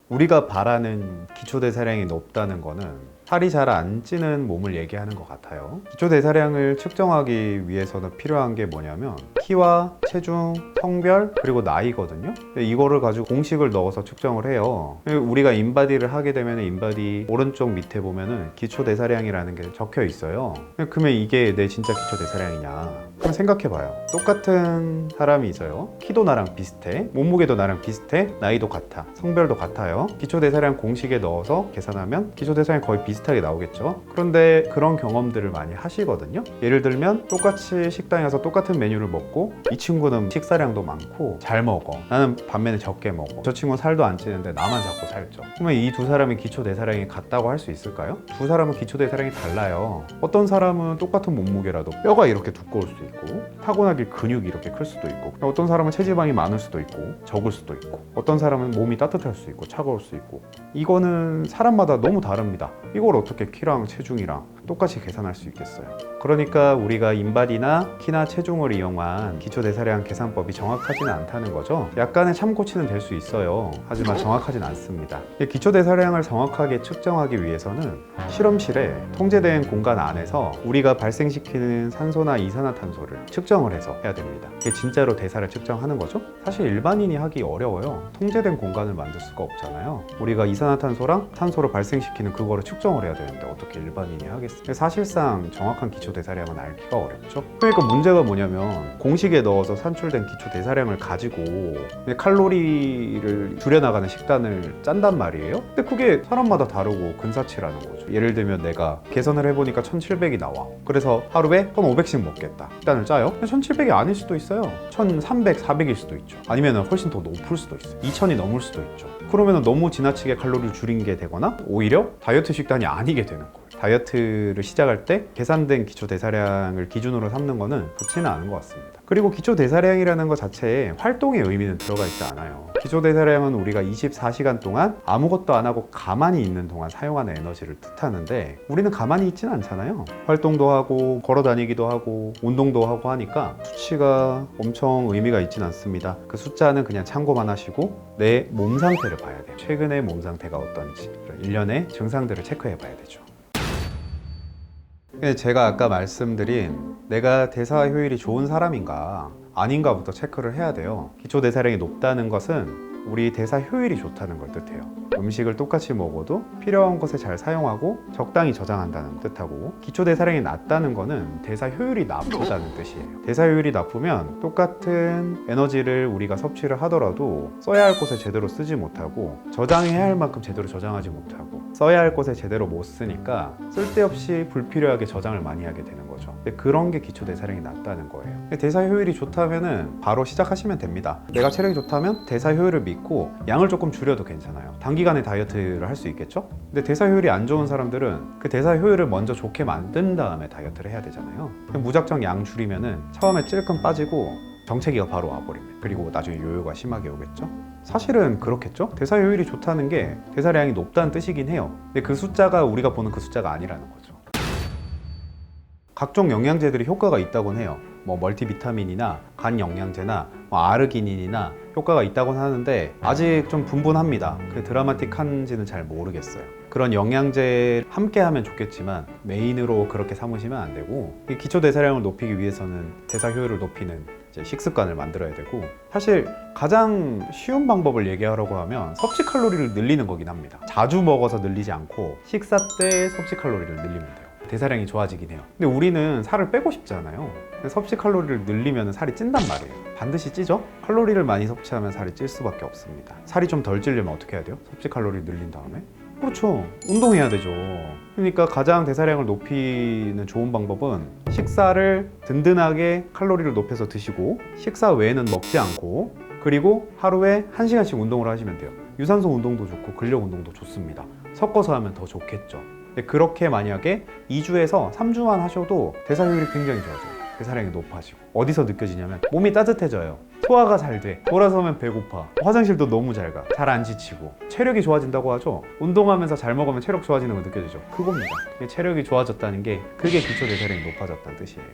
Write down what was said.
우리가 바라는 기초대사량이 높다는 거는 살이 잘 안 찌는 몸을 얘기하는 것 같아요. 기초대사량을 측정하기 위해서는 필요한 게 뭐냐면 키와 체중, 성별, 그리고 나이거든요. 이거를 가지고 공식을 넣어서 측정을 해요. 우리가 인바디를 하게 되면 인바디 오른쪽 밑에 보면은 기초대사량이라는 게 적혀 있어요. 그러면 이게 내 진짜 기초대사량이냐? 그럼 생각해봐요. 똑같은 사람이 있어요. 키도 나랑 비슷해, 몸무게도 나랑 비슷해, 나이도 같아, 성별도 같아요. 기초대사량 공식에 넣어서 계산하면 기초대사량이 거의 비슷하게 나오겠죠. 그런데 그런 경험들을 많이 하시거든요. 예를 들면 똑같이 식당에 가서 똑같은 메뉴를 먹고 이 친구는 식사량도 많고 잘 먹어, 나는 반면에 적게 먹어. 저 친구는 살도 안 찌는데 나만 자꾸 살쪄. 그러면 이 두 사람의 기초대사량이 같다고 할 수 있을까요? 두 사람은 기초대사량이 달라요. 어떤 사람은 똑같은 몸무게라도 뼈가 이렇게 두꺼울 수도 있고 타고나길 근육이 이렇게 클 수도 있고, 어떤 사람은 체지방이 많을 수도 있고 적을 수도 있고, 어떤 사람은 몸이 따뜻할 수 있고 차가울 수 있고. 이거는 사람마다 너무 다릅니다. 이걸 어떻게 키랑 체중이랑 똑같이 계산할 수 있겠어요? 그러니까 우리가 인바디나 키나 체중을 이용한 기초대사량 계산법이 정확하지는 않다는 거죠. 약간의 참고치는 될 수 있어요. 하지만 정확하진 않습니다. 기초대사량을 정확하게 측정하기 위해서는 실험실에 통제된 공간 안에서 우리가 발생시키는 산소나 이산화탄소를 측정을 해서 해야 됩니다. 이게 진짜로 대사를 측정하는 거죠. 사실 일반인이 하기 어려워요. 통제된 공간을 만들 수가 없잖아요. 우리가 이산화탄소랑 탄소를 발생시키는 그거를 측정을 해야 되는데 어떻게 일반인이 하겠어요? 사실상 정확한 기초대사량은 알기가 어렵죠. 그러니까 문제가 뭐냐면 공식에 넣어서 산출된 기초대사량을 가지고 칼로리를 줄여나가는 식단을 짠단 말이에요. 근데 그게 사람마다 다르고 근사치라는 거죠. 예를 들면 내가 계산을 해보니까 1700이 나와. 그래서 하루에 1500씩 먹겠다. 식단을 짜요. 근데 1700이 아닐 수도 있어요. 1300, 400일 수도 있죠. 아니면 훨씬 더 높을 수도 있어요. 2000이 넘을 수도 있죠. 그러면 너무 지나치게 칼로리를 줄인 게 되거나 오히려 다이어트 식단이 아니게 되는 거예요. 다이어트를 시작할 때 계산된 기초대사량을 기준으로 삼는 거는 좋지는 않은 것 같습니다. 그리고 기초대사량이라는 것 자체에 활동의 의미는 들어가 있지 않아요. 기초대사량은 우리가 24시간 동안 아무것도 안 하고 가만히 있는 동안 사용하는 에너지를 뜻하는데 우리는 가만히 있지는 않잖아요. 활동도 하고 걸어 다니기도 하고 운동도 하고 하니까 수치가 엄청 의미가 있지는 않습니다. 그 숫자는 그냥 참고만 하시고 내 몸 상태를 봐야 돼요. 최근의 몸 상태가 어떤지, 일련의 증상들을 체크해 봐야 되죠. 제가 아까 말씀드린 내가 대사 효율이 좋은 사람인가 아닌가부터 체크를 해야 돼요. 기초대사량이 높다는 것은 우리 대사 효율이 좋다는 걸 뜻해요. 음식을 똑같이 먹어도 필요한 것에 잘 사용하고 적당히 저장한다는 뜻하고, 기초대사량이 낮다는 거는 대사 효율이 나쁘다는 뜻이에요. 대사 효율이 나쁘면 똑같은 에너지를 우리가 섭취를 하더라도 써야 할 곳에 제대로 쓰지 못하고 저장해야 할 만큼 제대로 저장하지 못하고 써야 할 곳에 제대로 못 쓰니까 쓸데없이 불필요하게 저장을 많이 하게 되는 거죠. 근데 그런 게 기초대사량이 낮다는 거예요. 대사 효율이 좋다면은 바로 시작하시면 됩니다. 내가 체력이 좋다면 대사 효율을 믿고 양을 조금 줄여도 괜찮아요. 단기간에 다이어트를 할 수 있겠죠? 근데 대사 효율이 안 좋은 사람들은 그 대사 효율을 먼저 좋게 만든 다음에 다이어트를 해야 되잖아요. 무작정 양 줄이면은 처음에 찔끔 빠지고 정체기가 바로 와버립니다. 그리고 나중에 요요가 심하게 오겠죠? 사실은 그렇겠죠? 대사 효율이 좋다는 게 대사량이 높다는 뜻이긴 해요. 근데 그 숫자가 우리가 보는 그 숫자가 아니라는 거죠. 각종 영양제들이 효과가 있다곤 해요. 멀티비타민이나 간 영양제나 아르기닌이나 효과가 있다곤 하는데 아직 좀 분분합니다. 그 드라마틱한지는 잘 모르겠어요. 그런 영양제 함께 하면 좋겠지만 메인으로 그렇게 삼으시면 안 되고, 기초대사량을 높이기 위해서는 대사 효율을 높이는 식습관을 만들어야 되고, 사실 가장 쉬운 방법을 얘기하려고 하면 섭취 칼로리를 늘리는 거긴 합니다. 자주 먹어서 늘리지 않고 식사 때 섭취 칼로리를 늘리면 돼요. 대사량이 좋아지긴 해요. 근데 우리는 살을 빼고 싶잖아요. 근데 섭취 칼로리를 늘리면 살이 찐단 말이에요. 반드시 찌죠? 칼로리를 많이 섭취하면 살이 찔 수밖에 없습니다. 살이 좀 덜 찌려면 어떻게 해야 돼요? 섭취 칼로리 늘린 다음에? 그렇죠. 운동해야 되죠. 그러니까 가장 대사량을 높이는 좋은 방법은 식사를 든든하게 칼로리를 높여서 드시고 식사 외에는 먹지 않고, 그리고 하루에 1시간씩 운동을 하시면 돼요. 유산소 운동도 좋고 근력 운동도 좋습니다. 섞어서 하면 더 좋겠죠. 근데 그렇게 만약에 2주에서 3주만 하셔도 대사 효율이 굉장히 좋아져요. 대사량이 높아지고. 어디서 느껴지냐면 몸이 따뜻해져요. 소화가 잘 돼. 돌아서면 배고파. 화장실도 너무 잘 가. 잘 안 지치고. 체력이 좋아진다고 하죠. 운동하면서 잘 먹으면 체력 좋아지는 거 느껴지죠. 그겁니다. 체력이 좋아졌다는 게 그게 기초대사량이 높아졌다는 뜻이에요.